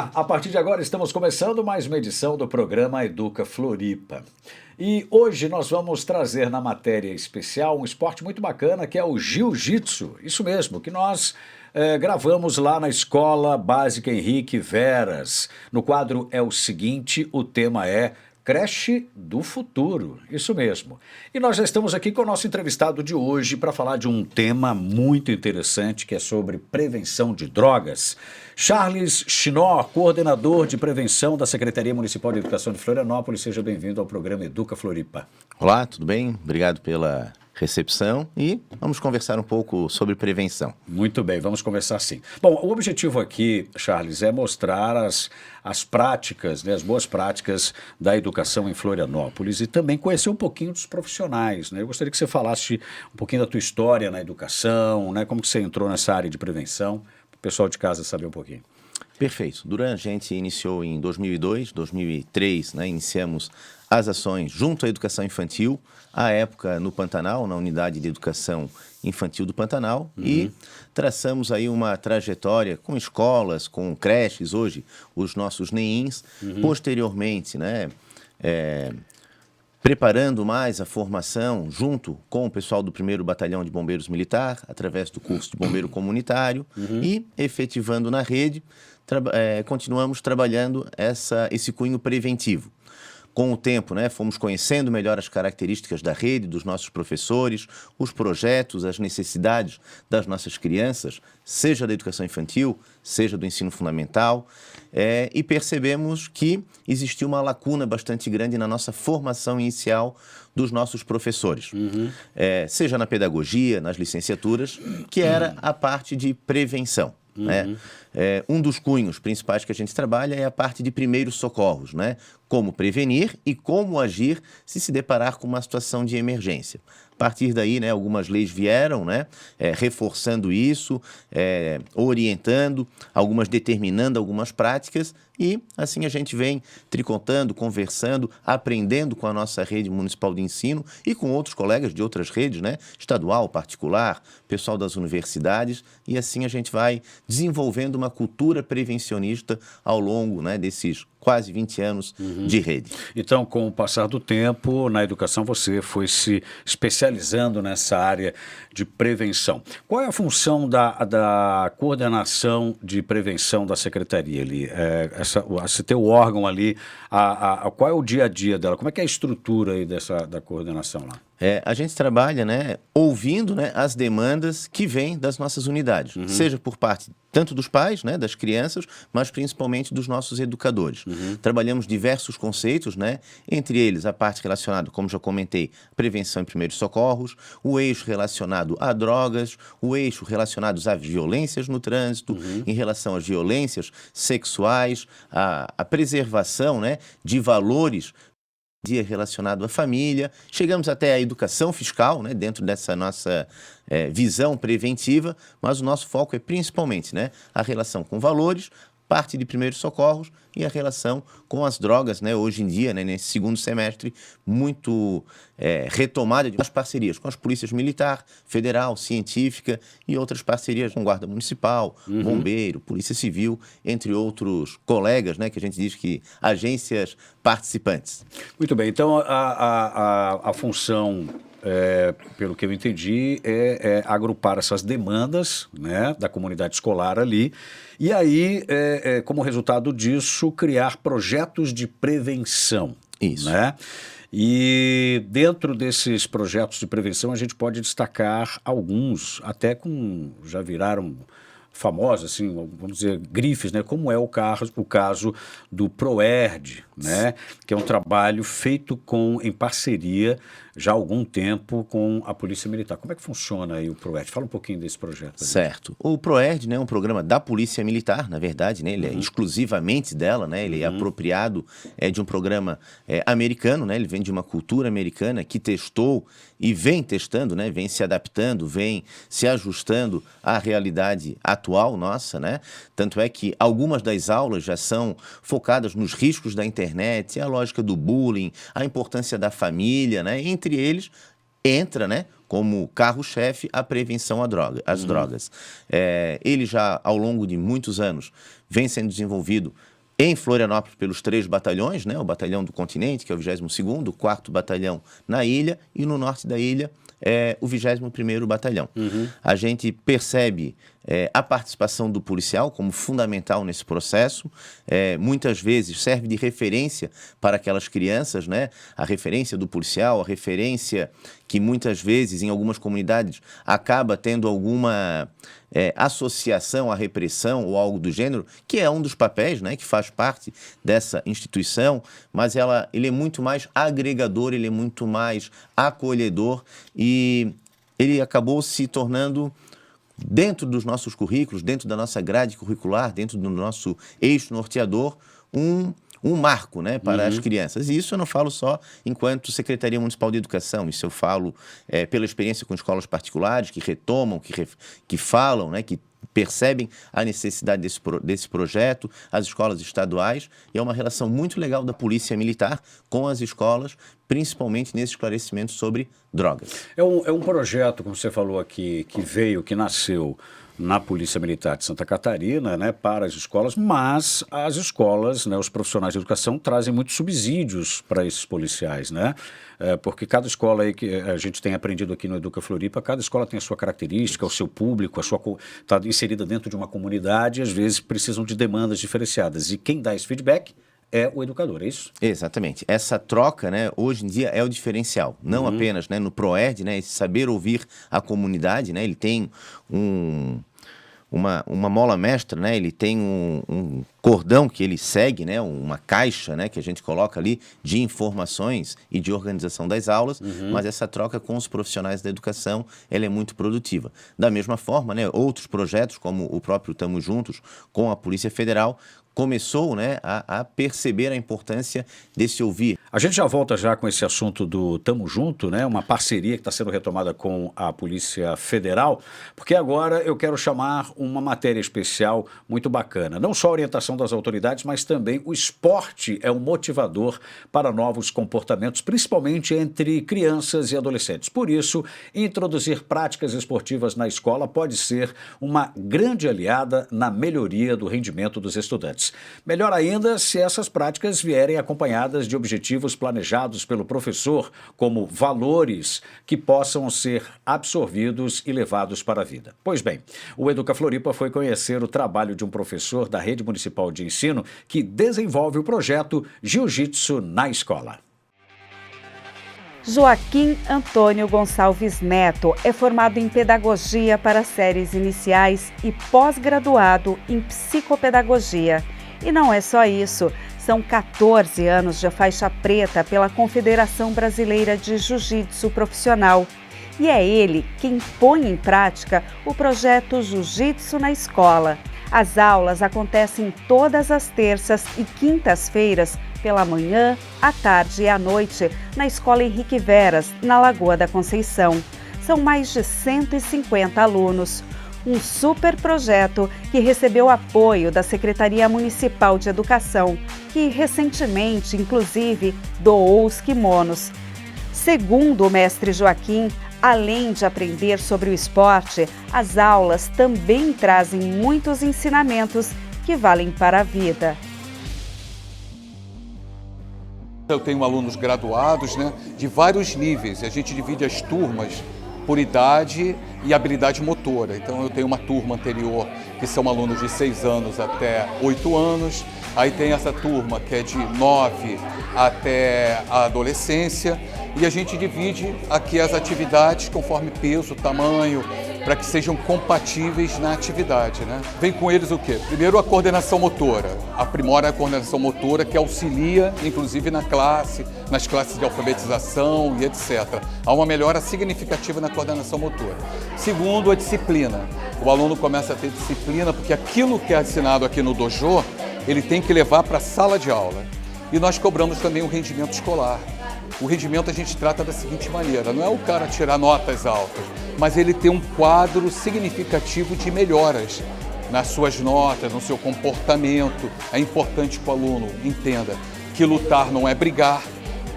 Olá, a partir de agora estamos começando mais uma edição do programa Educa Floripa. E hoje nós vamos trazer na matéria especial um esporte muito bacana que é o jiu-jitsu. Isso mesmo, que nós gravamos lá na Escola Básica Henrique Veras. No quadro é o seguinte, o tema é Creche do Futuro, isso mesmo. E nós já estamos aqui com o nosso entrevistado de hoje para falar de um tema muito interessante que é sobre prevenção de drogas. Charles Chinó, coordenador de prevenção da Secretaria Municipal de Educação de Florianópolis. Seja bem-vindo ao programa Educa Floripa. Olá, tudo bem? Obrigado pela recepção e vamos conversar um pouco sobre prevenção. Muito bem, vamos conversar sim. Bom, o objetivo aqui, Charles, é mostrar as práticas, né, as boas práticas da educação em Florianópolis e também conhecer um pouquinho dos profissionais, né? Eu gostaria que você falasse um pouquinho da tua história na educação, né? Como que você entrou nessa área de prevenção, para o pessoal de casa saber um pouquinho. Perfeito. A gente iniciou em 2002, 2003, né, iniciamos as ações junto à educação infantil, à época no Pantanal, na unidade de educação infantil do Pantanal, e traçamos aí uma trajetória com escolas, com creches, hoje os nossos NEIMs, posteriormente, né, preparando mais a formação junto com o pessoal do 1º Batalhão de Bombeiros Militar, através do curso de bombeiro comunitário, e efetivando na rede, continuamos trabalhando esse cunho preventivo. Com o tempo, né, fomos conhecendo melhor as características da rede, dos nossos professores, os projetos, as necessidades das nossas crianças, seja da educação infantil, seja do ensino fundamental, e percebemos que existia uma lacuna bastante grande na nossa formação inicial dos nossos professores, seja na pedagogia, nas licenciaturas, que era a parte de prevenção. Né? Um dos cunhos principais que a gente trabalha é a parte de primeiros socorros, né? Como prevenir e como agir se deparar com uma situação de emergência. A partir daí, né, algumas leis vieram, né, reforçando isso, orientando, algumas determinando algumas práticas e assim a gente vem tricotando, conversando, aprendendo com a nossa rede municipal de ensino e com outros colegas de outras redes, né, estadual, particular, pessoal das universidades, e assim a gente vai desenvolvendo uma cultura prevencionista ao longo, né, desses quase 20 anos de rede. Então, com o passar do tempo, na educação você foi se especializando nessa área de prevenção. Qual é a função da coordenação de prevenção da secretaria ali? Esse teu órgão ali, qual é o dia a dia dela? Como é que é a estrutura aí da coordenação lá? A gente trabalha, né, ouvindo, né, as demandas que vêm das nossas unidades, seja por parte tanto dos pais, né, das crianças, mas principalmente dos nossos educadores. Trabalhamos diversos conceitos, né, entre eles a parte relacionada, como já comentei, prevenção e primeiros socorros, o eixo relacionado a drogas, o eixo relacionado a violências no trânsito, em relação às violências sexuais, a preservação, né, de valores dia relacionado à família, chegamos até a educação fiscal, né, dentro dessa nossa visão preventiva, mas o nosso foco é principalmente, né, a relação com valores, parte de primeiros socorros e a relação com as drogas, né, hoje em dia, né, nesse segundo semestre, muito retomada de parcerias com as polícias militar, federal, científica e outras parcerias com guarda municipal, bombeiro, polícia civil, entre outros colegas, né, que a gente diz que agências participantes. Muito bem, então a função, pelo que eu entendi, é agrupar essas demandas, né, da comunidade escolar ali e aí, como resultado disso, criar projetos de prevenção. Isso. Né? E dentro desses projetos de prevenção a gente pode destacar alguns, até já viraram famosos, assim, vamos dizer, grifes, né? Como é o caso do PROERD, né? Que é um trabalho feito em parceria já há algum tempo com a Polícia Militar. Como é que funciona aí o PROERD? Fala um pouquinho desse projeto. Certo. O PROERD, né, é um programa da Polícia Militar, na verdade, né? Ele é exclusivamente dela, né? Ele é apropriado de um programa americano, né? Ele vem de uma cultura americana que testou e vem testando, né? Vem se adaptando, vem se ajustando à realidade atual nossa, né? Tanto é que algumas das aulas já são focadas nos riscos da internet, a lógica do bullying, a importância da família, né? Entre eles entra, né, como carro-chefe a prevenção às drogas. Ele já, ao longo de muitos anos, vem sendo desenvolvido em Florianópolis pelos 3 batalhões, né? O Batalhão do Continente, que é o 22º, o 4º Batalhão na ilha, e no norte da ilha é o 21º Batalhão. A gente percebe a participação do policial como fundamental nesse processo, muitas vezes serve de referência para aquelas crianças, né? A referência do policial, a referência que muitas vezes em algumas comunidades acaba tendo alguma associação à repressão ou algo do gênero, que é um dos papéis, né, que faz parte dessa instituição, mas ele é muito mais agregador, ele é muito mais acolhedor e ele acabou se tornando, dentro dos nossos currículos, dentro da nossa grade curricular, dentro do nosso eixo norteador, um marco, né, para as crianças. E isso eu não falo só enquanto Secretaria Municipal de Educação, isso eu falo pela experiência com escolas particulares que retomam, que falam, né, que percebem a necessidade desse projeto, as escolas estaduais, e é uma relação muito legal da Polícia Militar com as escolas, principalmente nesse esclarecimento sobre drogas. É um projeto, como você falou aqui, que nasceu na Polícia Militar de Santa Catarina, né, para as escolas, mas as escolas, né, os profissionais de educação trazem muitos subsídios para esses policiais, né? Porque cada escola aí que a gente tem aprendido aqui no Educa Floripa, cada escola tem a sua característica, o seu público, está inserida dentro de uma comunidade e às vezes precisam de demandas diferenciadas. E quem dá esse feedback é o educador, é isso? Exatamente. Essa troca, né, hoje em dia é o diferencial. Não apenas, né, no PROERD, né, esse saber ouvir a comunidade, né, ele tem uma mola mestra, né, ele tem um cordão que ele segue, né, uma caixa, né, que a gente coloca ali de informações e de organização das aulas, mas essa troca com os profissionais da educação, ela é muito produtiva. Da mesma forma, né, outros projetos, como o próprio Tamo Juntos, com a Polícia Federal, começou, né, a perceber a importância desse ouvir. A gente já volta já com esse assunto do Tamo Junto, né, uma parceria que está sendo retomada com a Polícia Federal, porque agora eu quero chamar uma matéria especial muito bacana. Não só a orientação das autoridades, mas também o esporte é um motivador para novos comportamentos, principalmente entre crianças e adolescentes. Por isso, introduzir práticas esportivas na escola pode ser uma grande aliada na melhoria do rendimento dos estudantes. Melhor ainda se essas práticas vierem acompanhadas de objetivos planejados pelo professor, como valores que possam ser absorvidos e levados para a vida. Pois bem, o Educa Floripa foi conhecer o trabalho de um professor da Rede Municipal de Ensino que desenvolve o projeto Jiu-Jitsu na Escola. Joaquim Antônio Gonçalves Neto é formado em Pedagogia para séries iniciais e pós-graduado em Psicopedagogia. E não é só isso, são 14 anos de faixa preta pela Confederação Brasileira de Jiu-Jitsu Profissional. E é ele quem põe em prática o projeto Jiu-Jitsu na Escola. As aulas acontecem todas as terças e quintas-feiras, pela manhã, à tarde e à noite, na Escola Henrique Veras, na Lagoa da Conceição. São mais de 150 alunos. Um super projeto que recebeu apoio da Secretaria Municipal de Educação, que recentemente, inclusive, doou os kimonos. Segundo o mestre Joaquim, além de aprender sobre o esporte, as aulas também trazem muitos ensinamentos que valem para a vida. Eu tenho alunos graduados, né, de vários níveis. A gente divide as turmas por idade e habilidade motora. Então eu tenho uma turma anterior que são alunos de 6 anos até 8 anos. Aí tem essa turma que é de 9 até a adolescência. E a gente divide aqui as atividades conforme peso, tamanho, para que sejam compatíveis na atividade, né? Vem com eles o quê? Primeiro, a coordenação motora. Aprimora a coordenação motora, que auxilia, inclusive, nas classes de alfabetização e etc. Há uma melhora significativa na coordenação motora. Segundo, a disciplina. O aluno começa a ter disciplina, porque aquilo que é ensinado aqui no dojo, ele tem que levar para a sala de aula. E nós cobramos também o rendimento escolar. O rendimento a gente trata da seguinte maneira, não é o cara tirar notas altas, mas ele ter um quadro significativo de melhoras nas suas notas, no seu comportamento. É importante que o aluno entenda que lutar não é brigar,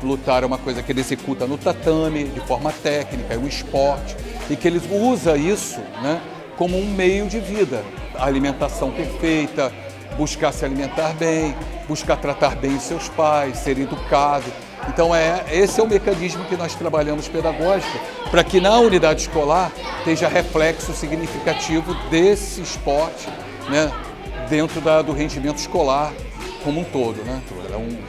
lutar é uma coisa que ele executa no tatame, de forma técnica, é um esporte, e que ele usa isso, né, como um meio de vida. A alimentação perfeita, buscar se alimentar bem, buscar tratar bem os seus pais, ser educado. Então esse é o mecanismo que nós trabalhamos pedagógico, para que na unidade escolar esteja reflexo significativo desse esporte, né, dentro do rendimento escolar como um todo, né?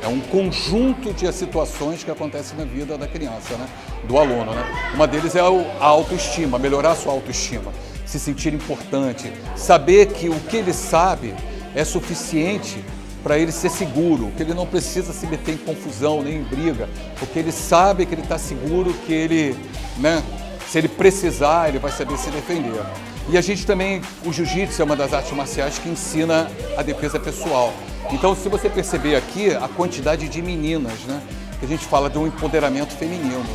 É um conjunto de situações que acontecem na vida da criança, né? Do aluno, né? Uma deles é a autoestima, melhorar a sua autoestima, se sentir importante, saber que o que ele sabe é suficiente para ele ser seguro, que ele não precisa se meter em confusão nem em briga, porque ele sabe que ele está seguro, que ele, né, se ele precisar, ele vai saber se defender. E a gente também, o jiu-jitsu é uma das artes marciais que ensina a defesa pessoal. Então, se você perceber aqui, a quantidade de meninas, né, que a gente fala de um empoderamento feminino.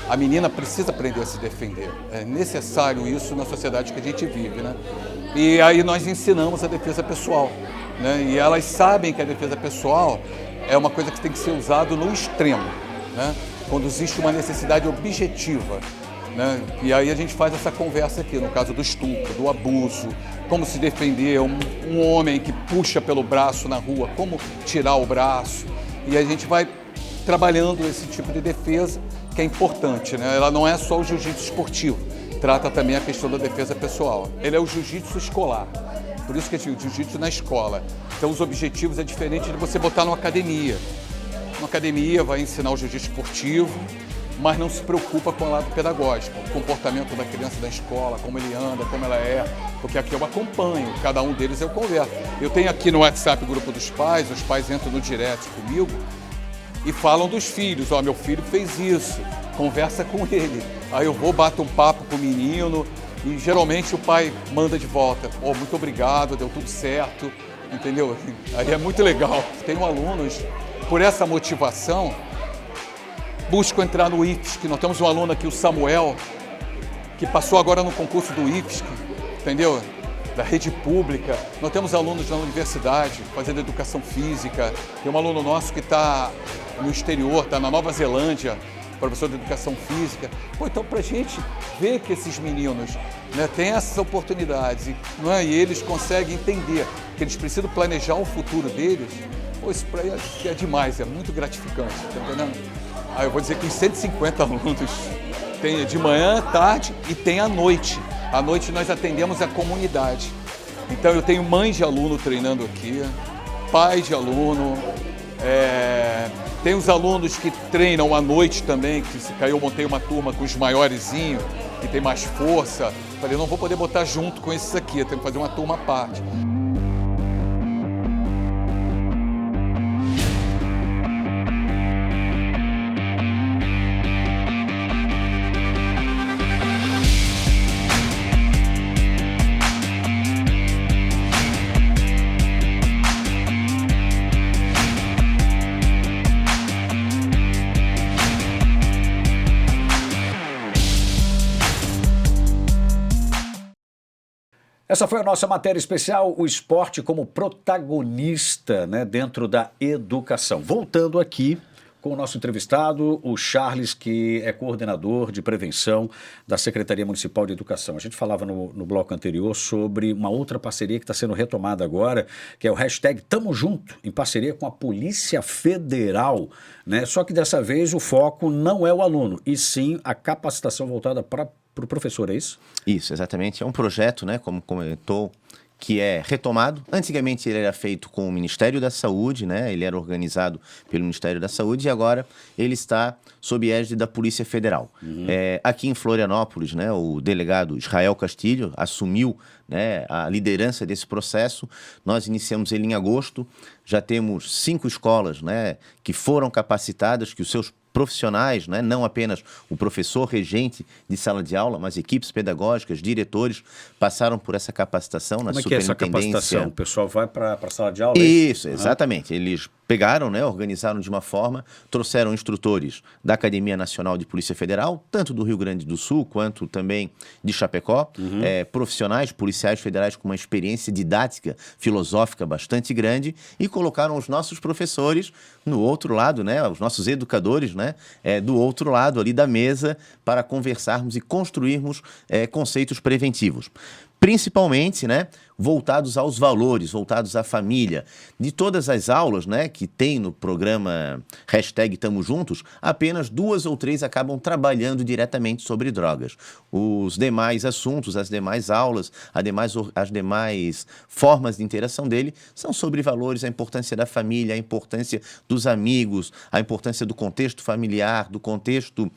A menina precisa aprender a se defender. É necessário isso na sociedade que a gente vive, né? E aí nós ensinamos a defesa pessoal, né? E elas sabem que a defesa pessoal é uma coisa que tem que ser usada no extremo, né? Quando existe uma necessidade objetiva, né? E aí a gente faz essa conversa aqui, no caso do estupro, do abuso, como se defender, um homem que puxa pelo braço na rua, como tirar o braço. E a gente vai trabalhando esse tipo de defesa, que é importante, né? Ela não é só o jiu-jitsu esportivo, trata também a questão da defesa pessoal. Ele é o jiu-jitsu escolar, por isso que é o jiu-jitsu na escola. Então os objetivos é diferente de você botar numa academia. Uma academia vai ensinar o jiu-jitsu esportivo, mas não se preocupa com o lado pedagógico, o comportamento da criança na escola, como ele anda, como ela é, porque aqui eu acompanho, cada um deles eu converso. Eu tenho aqui no WhatsApp o grupo dos pais, os pais entram no direct comigo e falam dos filhos, ó, meu filho fez isso, conversa com ele. Aí eu vou, bato um papo com o menino e geralmente o pai manda de volta, ó, muito obrigado, deu tudo certo, entendeu? Aí é muito legal. Tenho alunos, por essa motivação, buscam entrar no IFSC. Nós temos um aluno aqui, o Samuel, que passou agora no concurso do IFSC, entendeu? Da rede pública. Nós temos alunos na universidade fazendo educação física. Tem um aluno nosso que está no exterior, está na Nova Zelândia, professor de educação física. Pô, então, para a gente ver que esses meninos, né, têm essas oportunidades, não é? E eles conseguem entender que eles precisam planejar o futuro deles, pô, isso para eles é demais, é muito gratificante, tá entendendo? Aí eu vou dizer que os 150 alunos tem de manhã, tarde e tem à noite. À noite nós atendemos a comunidade. Então eu tenho mães de aluno treinando aqui, pais de aluno, tem os alunos que treinam à noite também, que se caiu, eu montei uma turma com os maiorzinhos, que tem mais força. Falei, eu não vou poder botar junto com esses aqui, eu tenho que fazer uma turma à parte. Essa foi a nossa matéria especial, o esporte como protagonista, né, dentro da educação. Voltando aqui com o nosso entrevistado, o Charles, que é coordenador de prevenção da Secretaria Municipal de Educação. A gente falava no bloco anterior sobre uma outra parceria que está sendo retomada agora, que é o hashtag Tamo Junto, em parceria com a Polícia Federal, né? Só que dessa vez o foco não é o aluno, e sim a capacitação voltada para o professor, é isso? Isso, exatamente. É um projeto, né, como comentou, que é retomado. Antigamente ele era feito com o Ministério da Saúde, né? Ele era organizado pelo Ministério da Saúde e agora ele está sob égide da Polícia Federal. Aqui em Florianópolis, né, o delegado Israel Castilho assumiu, né, a liderança desse processo. Nós iniciamos ele em agosto, já temos 5 escolas, né, que foram capacitadas, que os seus profissionais, né, não apenas o professor regente de sala de aula, mas equipes pedagógicas, diretores, passaram por essa capacitação na superintendência. Como é que é essa capacitação? O pessoal vai para a sala de aula? Isso, exatamente. Eles pegaram, né, organizaram de uma forma, trouxeram instrutores da Academia Nacional de Polícia Federal, tanto do Rio Grande do Sul quanto também de Chapecó, profissionais, policiais federais com uma experiência didática, filosófica bastante grande, e colocaram os nossos professores no outro lado, né, os nossos educadores, né, do outro lado ali da mesa, para conversarmos e construirmos conceitos preventivos. principalmente, né, voltados aos valores, voltados à família. De todas as aulas, né, que tem no programa #Tamo Juntos, apenas 2 ou 3 acabam trabalhando diretamente sobre drogas. Os demais assuntos, as demais aulas, as demais formas de interação dele são sobre valores, a importância da família, a importância dos amigos, a importância do contexto familiar, do contexto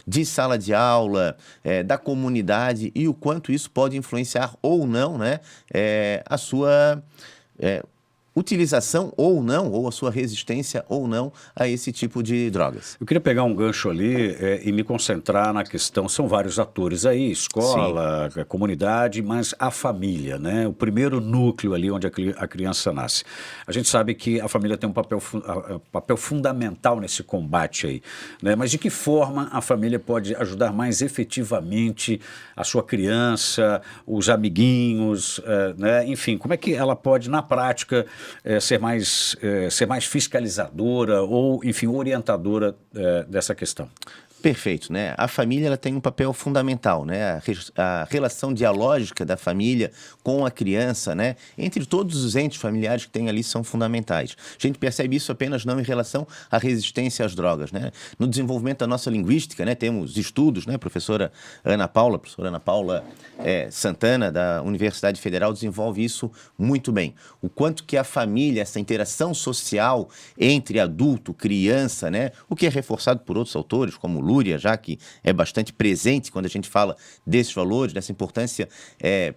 de sala de aula, da comunidade e o quanto isso pode influenciar ou não, né, a sua utilização ou não, ou a sua resistência ou não a esse tipo de drogas. Eu queria pegar um gancho ali e me concentrar na questão, são vários atores aí, escola, a comunidade, mas a família, né? O primeiro núcleo ali onde a criança nasce. A gente sabe que a família tem um papel fundamental nesse combate aí, né? Mas de que forma a família pode ajudar mais efetivamente a sua criança, os amiguinhos, né? Enfim, como é que ela pode, na prática, ser mais fiscalizadora ou, enfim, orientadora dessa questão? Perfeito, né? A família ela tem um papel fundamental, né? A relação dialógica da família com a criança, né? Entre todos os entes familiares que tem ali são fundamentais. A gente percebe isso apenas não em relação à resistência às drogas, né? No desenvolvimento da nossa linguística, né? Temos estudos, né? Professora Ana Paula Santana, da Universidade Federal, desenvolve isso muito bem. O quanto que a família, essa interação social entre adulto, criança, né? O que é reforçado por outros autores, como Lúria, já que é bastante presente quando a gente fala desses valores, dessa importância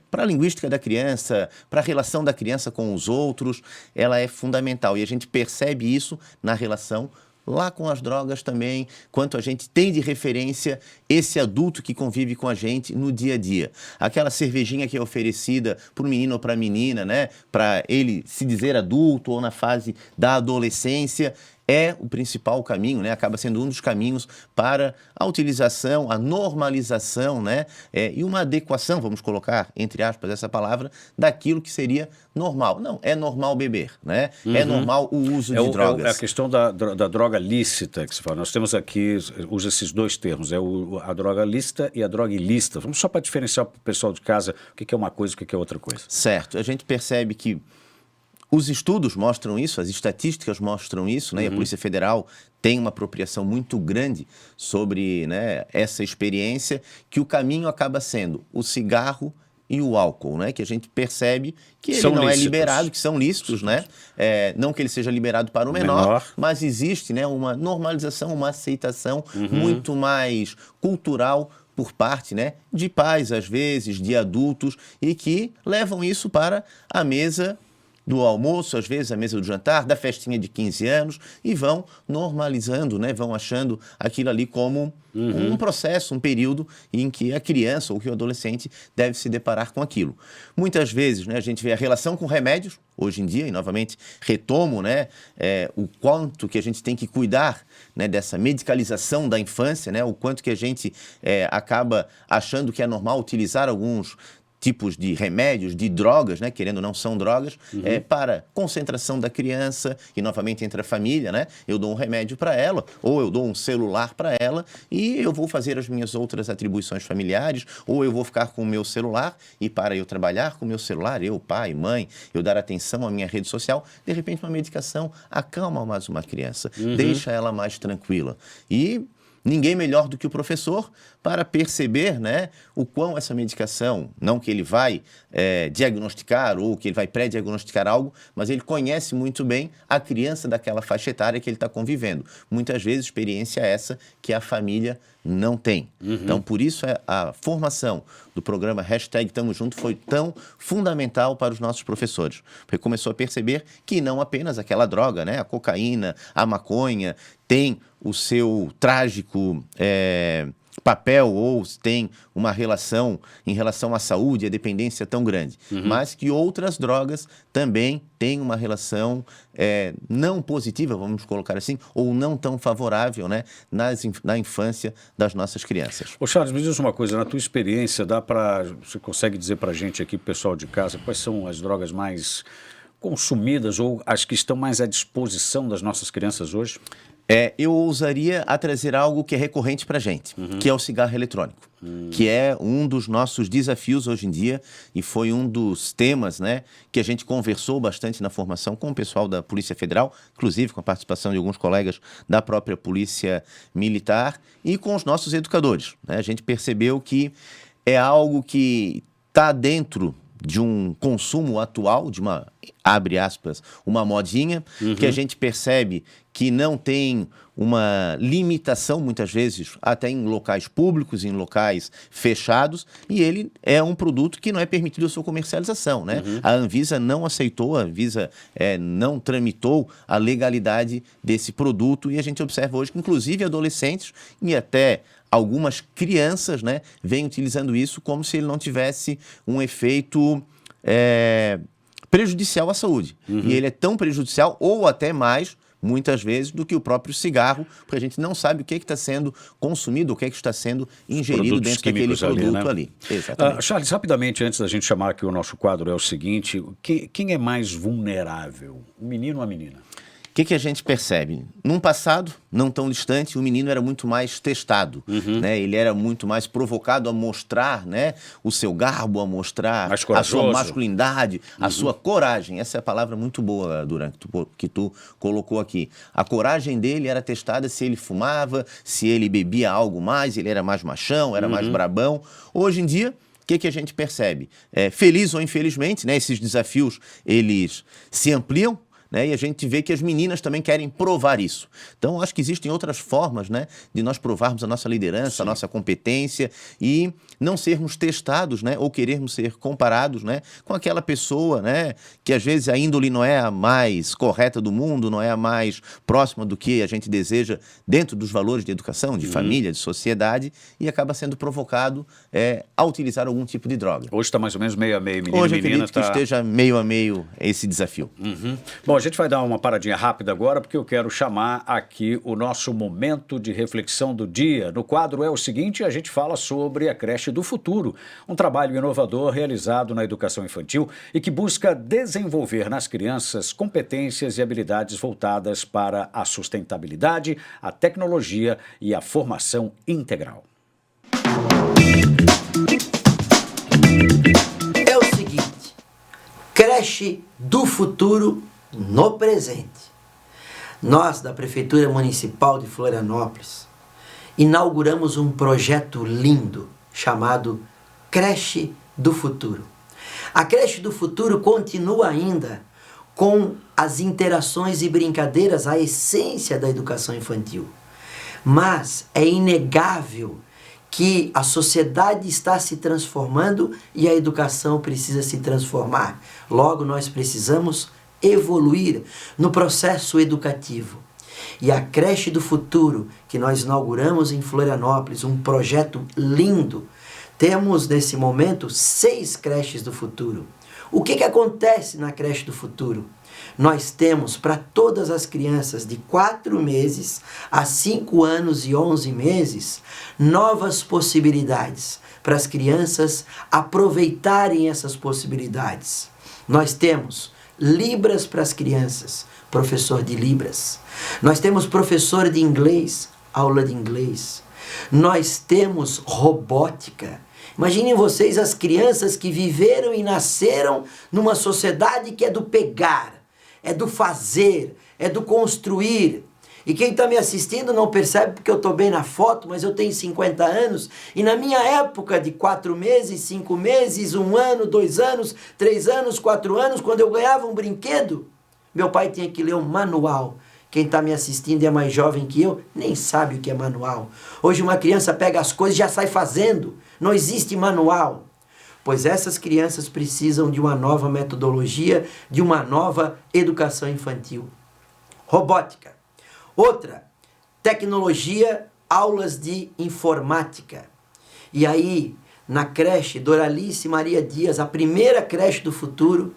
para a linguística da criança, para a relação da criança com os outros, ela é fundamental. E a gente percebe isso na relação lá com as drogas também, quanto a gente tem de referência esse adulto que convive com a gente no dia a dia. Aquela cervejinha que é oferecida para o menino ou para a menina, né, para ele se dizer adulto ou na fase da adolescência, é o principal caminho, né? Acaba sendo um dos caminhos para a utilização, a normalização, né? E uma adequação, vamos colocar, entre aspas, essa palavra, daquilo que seria normal. Não, é normal beber, né? É normal o uso de drogas. É a questão da droga lícita que se fala. Nós temos aqui, usa esses dois termos, a droga lícita e a droga ilícita. Vamos só para diferenciar para o pessoal de casa o que é uma coisa e o que é outra coisa. Certo. A gente percebe que os estudos mostram isso, as estatísticas mostram isso, né? E a Polícia Federal tem uma apropriação muito grande sobre, né, essa experiência, que o caminho acaba sendo o cigarro e o álcool, né? Que a gente percebe que ele não é liberado, que são lícitos, né? Não que ele seja liberado para o menor, mas existe, né, uma normalização, uma aceitação muito mais cultural por parte, né, de pais, às vezes, de adultos, e que levam isso para a mesa do almoço, às vezes a mesa do jantar, da festinha de 15 anos, e vão normalizando, né? Vão achando aquilo ali como um processo, um período em que a criança ou que o adolescente deve se deparar com aquilo. Muitas vezes, né, a gente vê a relação com remédios, hoje em dia, e novamente retomo, né, o quanto que a gente tem que cuidar, né, dessa medicalização da infância, né, o quanto que a gente acaba achando que é normal utilizar alguns tipos de remédios, de drogas, né, querendo ou não são drogas, para concentração da criança e novamente entre a família, né, eu dou um remédio para ela ou eu dou um celular para ela e eu vou fazer as minhas outras atribuições familiares ou eu vou ficar com o meu celular e para eu trabalhar com o meu celular, eu, pai, mãe, eu dar atenção à minha rede social, de repente uma medicação acalma mais uma criança, deixa ela mais tranquila e ninguém melhor do que o professor para perceber, né, o quão essa medicação, não que ele vai diagnosticar ou que ele vai pré-diagnosticar algo, mas ele conhece muito bem a criança daquela faixa etária que ele está convivendo. Muitas vezes, experiência essa que a família não tem. Então, por isso, a formação do programa #Tamo Junto foi tão fundamental para os nossos professores. Porque começou a perceber que não apenas aquela droga, né, a cocaína, a maconha, tem o seu trágico papel ou tem uma relação em relação à saúde, à dependência tão grande, mas que outras drogas também têm uma relação não positiva, vamos colocar assim, ou não tão favorável, né, na infância das nossas crianças. Ô Charles, me diz uma coisa, na tua experiência, você consegue dizer para a gente aqui, pessoal de casa, quais são as drogas mais consumidas ou as que estão mais à disposição das nossas crianças hoje? Eu ousaria a trazer algo que é recorrente para a gente, que é o cigarro eletrônico, que é um dos nossos desafios hoje em dia e foi um dos temas, né, que a gente conversou bastante na formação com o pessoal da Polícia Federal, inclusive com a participação de alguns colegas da própria Polícia Militar e com os nossos educadores, né? A gente percebeu que é algo que está dentro de um consumo atual, de uma, abre aspas, uma modinha, que a gente percebe que não tem uma limitação, muitas vezes, até em locais públicos, em locais fechados, e ele é um produto que não é permitido a sua comercialização, né? A Anvisa não aceitou, a Anvisa não tramitou a legalidade desse produto, e a gente observa hoje que, inclusive, adolescentes e até algumas crianças, né, vêm utilizando isso como se ele não tivesse um efeito prejudicial à saúde. E ele é tão prejudicial, ou até mais, muitas vezes, do que o próprio cigarro, porque a gente não sabe o que está sendo consumido, o que está sendo ingerido dentro daquele produto ali. Exatamente. Charles, rapidamente, antes da gente chamar aqui o nosso quadro, é o seguinte, quem é mais vulnerável, o menino ou a menina? O que a gente percebe? Num passado, não tão distante, o menino era muito mais testado, né? Ele era muito mais provocado a mostrar, né, o seu garbo, a mostrar a sua masculinidade, a sua coragem. Essa é a palavra muito boa, Duran, que tu colocou aqui. A coragem dele era testada se ele fumava, se ele bebia algo mais, ele era mais machão, era mais brabão. Hoje em dia, o que a gente percebe? Feliz ou infelizmente, né, esses desafios, eles se ampliam, né? E a gente vê que as meninas também querem provar isso. Então, acho que existem outras formas, né, de nós provarmos a nossa liderança, a nossa competência e não sermos testados, né, ou querermos ser comparados, né, com aquela pessoa, né, que às vezes a índole não é a mais correta do mundo, não é a mais próxima do que a gente deseja dentro dos valores de educação, de família, de sociedade, e acaba sendo provocado a utilizar algum tipo de droga. Hoje está mais ou menos meio a meio, menino e menina. Hoje acredito que esteja meio a meio esse desafio. Bom, a gente vai dar uma paradinha rápida agora, porque eu quero chamar aqui o nosso momento de reflexão do dia. No quadro é o seguinte, a gente fala sobre a Creche do Futuro, um trabalho inovador realizado na educação infantil e que busca desenvolver nas crianças competências e habilidades voltadas para a sustentabilidade, a tecnologia e a formação integral. É o seguinte, Creche do Futuro no presente. Nós, da Prefeitura Municipal de Florianópolis, inauguramos um projeto lindo chamado Creche do Futuro. A Creche do Futuro continua ainda com as interações e brincadeiras, a essência da educação infantil. Mas é inegável que a sociedade está se transformando e a educação precisa se transformar. Logo, nós precisamos evoluir no processo educativo. E a Creche do Futuro, que nós inauguramos em Florianópolis, um projeto lindo. Temos, nesse momento, 6 creches do futuro. O que acontece na Creche do Futuro? Nós temos para todas as crianças de 4 meses a 5 anos e 11 meses, novas possibilidades para as crianças aproveitarem essas possibilidades. Nós temos Libras para as crianças, professor de Libras. Nós temos professor de inglês, aula de inglês. Nós temos robótica. Imaginem vocês as crianças que viveram e nasceram numa sociedade que é do pegar, é do fazer, é do construir. E quem está me assistindo não percebe porque eu estou bem na foto, mas eu tenho 50 anos. E na minha época de 4 meses, 5 meses, 1 ano, 2 anos, 3 anos, 4 anos, quando eu ganhava um brinquedo, meu pai tinha que ler um manual. Quem está me assistindo e é mais jovem que eu, nem sabe o que é manual. Hoje uma criança pega as coisas e já sai fazendo. Não existe manual. Pois essas crianças precisam de uma nova metodologia, de uma nova educação infantil. Robótica. Outra, tecnologia, aulas de informática. E aí, na creche Doralice Maria Dias, a primeira creche do futuro,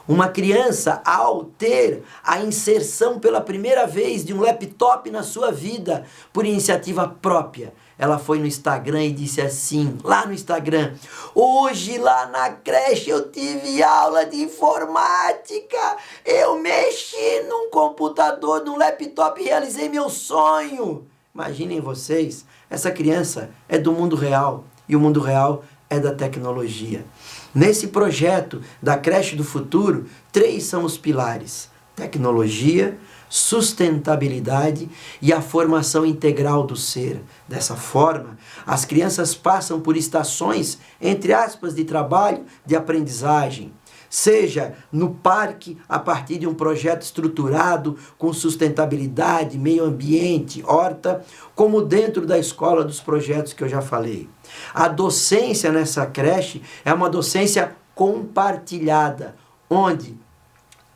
uma criança, ao ter a inserção pela primeira vez de um laptop na sua vida, por iniciativa própria, ela foi no Instagram e disse assim, lá no Instagram: hoje lá na creche eu tive aula de informática, eu mexi num computador, num laptop e realizei meu sonho. Imaginem vocês, essa criança é do mundo real e o mundo real é da tecnologia. Nesse projeto da Creche do Futuro, 3 são os pilares: tecnologia, sustentabilidade e a formação integral do ser. Dessa forma, as crianças passam por estações, entre aspas, de trabalho, de aprendizagem, seja no parque, a partir de um projeto estruturado com sustentabilidade, meio ambiente, horta, como dentro da escola dos projetos que eu já falei. A docência nessa creche é uma docência compartilhada, onde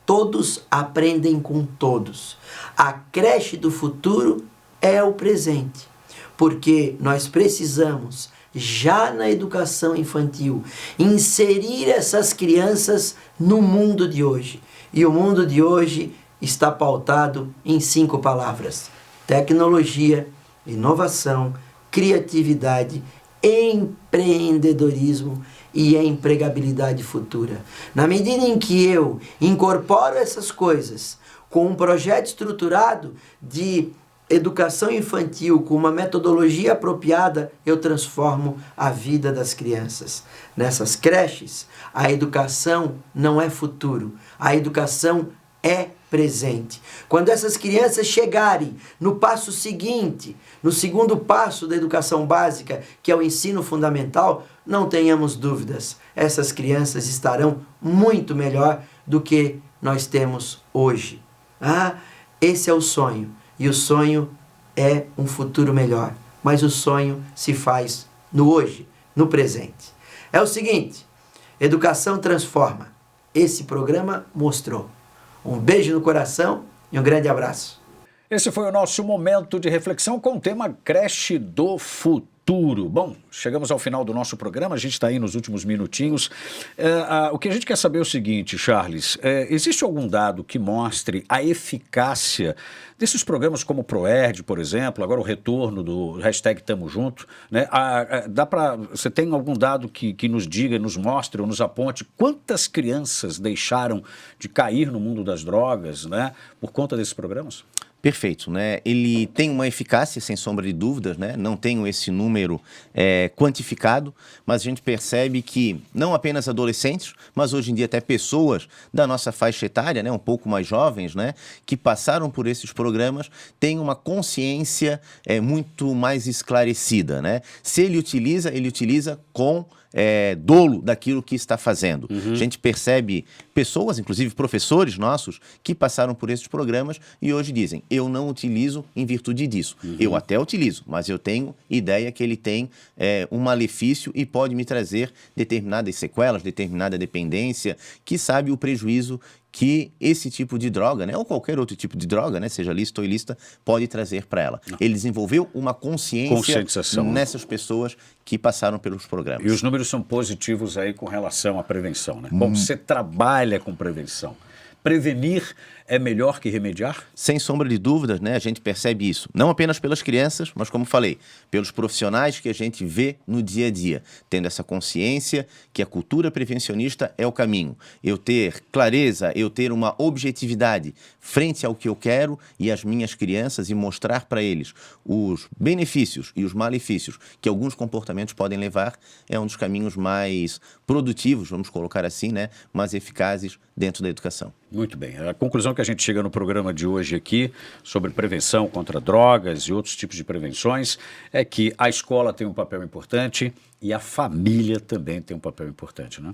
todos aprendem com todos. A creche do futuro é o presente, porque nós precisamos, já na educação infantil, inserir essas crianças no mundo de hoje. E o mundo de hoje está pautado em 5 palavras: tecnologia, inovação, criatividade, empreendedorismo e empregabilidade futura. Na medida em que eu incorporo essas coisas com um projeto estruturado de educação infantil, com uma metodologia apropriada, eu transformo a vida das crianças. Nessas creches, a educação não é futuro, a educação é presente. Quando essas crianças chegarem no passo seguinte, no segundo passo da educação básica, que é o ensino fundamental, não tenhamos dúvidas, essas crianças estarão muito melhor do que nós temos hoje. Esse é o sonho, e o sonho é um futuro melhor, mas o sonho se faz no hoje, no presente. É o seguinte, educação transforma. Esse programa mostrou. Um beijo no coração e um grande abraço. Esse foi o nosso momento de reflexão com o tema Creche do Futuro. Bom, chegamos ao final do nosso programa, a gente está aí nos últimos minutinhos. O que a gente quer saber é o seguinte, Charles, existe algum dado que mostre a eficácia desses programas como o ProErd, por exemplo, agora o retorno do hashtag Tamo Junto, né? Você tem algum dado que nos diga, nos mostre ou nos aponte quantas crianças deixaram de cair no mundo das drogas, né, por conta desses programas? Perfeito, né? Ele tem uma eficácia, sem sombra de dúvidas, né? Não tenho esse número quantificado, mas a gente percebe que não apenas adolescentes, mas hoje em dia até pessoas da nossa faixa etária, né? Um pouco mais jovens, né? Que passaram por esses programas, têm uma consciência muito mais esclarecida, né? Se ele utiliza com dolo daquilo que está fazendo. A gente percebe pessoas, inclusive professores nossos, que passaram por esses programas e hoje dizem: eu não utilizo em virtude disso. Eu até utilizo, mas eu tenho ideia que ele tem um malefício e pode me trazer determinadas sequelas, determinada dependência, que sabe o prejuízo que esse tipo de droga, né, ou qualquer outro tipo de droga, né, seja lícita ou ilícita, pode trazer para ela. Ele desenvolveu uma conscientização nessas pessoas que passaram pelos programas. E os números são positivos aí com relação à prevenção, né? Bom, você trabalha com prevenção. Prevenir é melhor que remediar? Sem sombra de dúvidas, né? A gente percebe isso. Não apenas pelas crianças, mas, como falei, pelos profissionais que a gente vê no dia a dia, tendo essa consciência que a cultura prevencionista é o caminho. Eu ter clareza, eu ter uma objetividade frente ao que eu quero e às minhas crianças e mostrar para eles os benefícios e os malefícios que alguns comportamentos podem levar, é um dos caminhos mais produtivos, vamos colocar assim, né? Mais eficazes dentro da educação. Muito bem. A conclusão que a gente chega no programa de hoje aqui, sobre prevenção contra drogas e outros tipos de prevenções, é que a escola tem um papel importante e a família também tem um papel importante, né?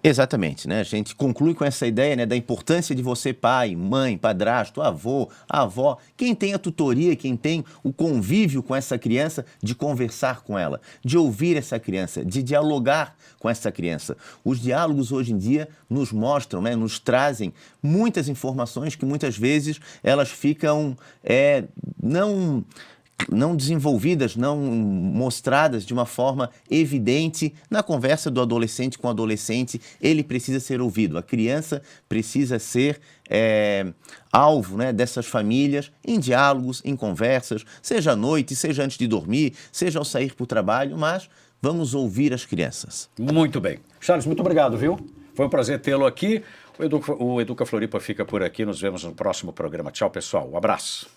Exatamente, né? A gente conclui com essa ideia, né, da importância de você, pai, mãe, padrasto, avô, avó, quem tem a tutoria, quem tem o convívio com essa criança, de conversar com ela, de ouvir essa criança, de dialogar com essa criança. Os diálogos hoje em dia nos mostram, né, nos trazem muitas informações que muitas vezes elas ficam não não desenvolvidas, não mostradas de uma forma evidente na conversa do adolescente com o adolescente. Ele precisa ser ouvido, a criança precisa ser alvo, né, dessas famílias em diálogos, em conversas, seja à noite, seja antes de dormir, seja ao sair para o trabalho, mas vamos ouvir as crianças. Muito bem. Charles, muito obrigado, viu? Foi um prazer tê-lo aqui. O Educa Floripa fica por aqui. Nos vemos no próximo programa. Tchau, pessoal. Um abraço.